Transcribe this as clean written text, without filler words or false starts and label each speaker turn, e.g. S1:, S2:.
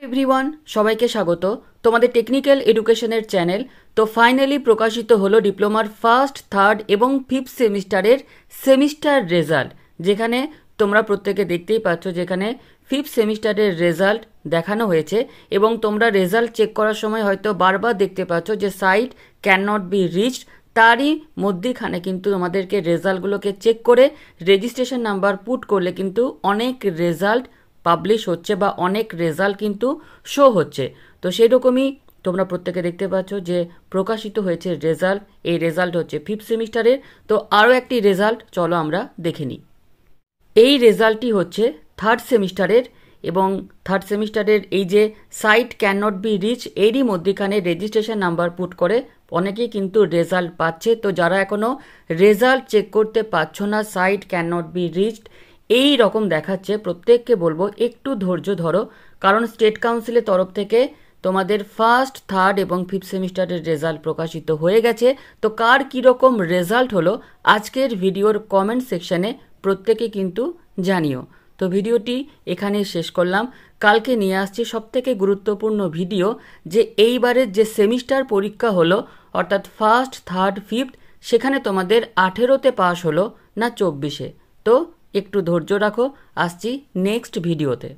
S1: Everyone, সবাইকে স্বাগত তোমাদের টেকনিক্যাল এডুকেশনের চ্যানেল। তো ফাইনালি প্রকাশিত হলো ডিপ্লোমার ফার্স্ট, থার্ড এবং ফিফথ সেমিস্টারের সেমিস্টার রেজাল্ট, যেখানে তোমরা প্রত্যেকে দেখতেই পাচ্ছ যেখানে ফিফথ সেমিস্টারের রেজাল্ট দেখানো হয়েছে। এবং তোমরা রেজাল্ট চেক করার সময় হয়তো বারবার দেখতে পাচ্ছ যে site can not be reached, তারই মধ্যেখানে কিন্তু তোমাদেরকে রেজাল্টগুলোকে চেক করে রেজিস্ট্রেশন নাম্বার পুট করলে কিন্তু অনেক রেজাল্ট পাবলিশ হচ্ছে বা অনেক রেজাল্ট কিন্তু শো হচ্ছে। তো সেই রকমই তোমরা প্রত্যেকে দেখতে পাচ্ছ যে প্রকাশিত হয়েছে রেজাল্ট। এই রেজাল্ট হচ্ছে ফিফথ সেমিস্টারের। তো আরও একটি রেজাল্ট চলো আমরা দেখে নিই। এই রেজাল্টটি হচ্ছে থার্ড সেমিস্টারের, এবং থার্ড সেমিস্টারের এই যে site can not be reach, এরই মধ্যেখানে রেজিস্ট্রেশন নাম্বার পুট করে অনেকেই কিন্তু রেজাল্ট পাচ্ছে। তো যারা এখনও রেজাল্ট চেক করতে পারছো না, site can not be reached এই রকম দেখাচ্ছে, প্রত্যেককে বলবো একটু ধৈর্য ধরো, কারণ স্টেট কাউন্সিলের তরফ থেকে তোমাদের ফার্স্ট, থার্ড এবং ফিফথ সেমিস্টারের রেজাল্ট প্রকাশিত হয়ে গেছে। তো কার কীরকম রেজাল্ট হলো আজকের ভিডিওর কমেন্ট সেকশনে প্রত্যেকে কিন্তু জানিও। তো ভিডিওটি এখানে শেষ করলাম। কালকে নিয়ে আসছি সবথেকে গুরুত্বপূর্ণ ভিডিও, যে এইবারের যে সেমিস্টার পরীক্ষা হলো অর্থাৎ ফার্স্ট, থার্ড, ফিফথ, সেখানে তোমাদের 18তে পাস হলো না 24-এ। তো একটু ধৈর্য রাখো, আসছি নেক্সট ভিডিওতে।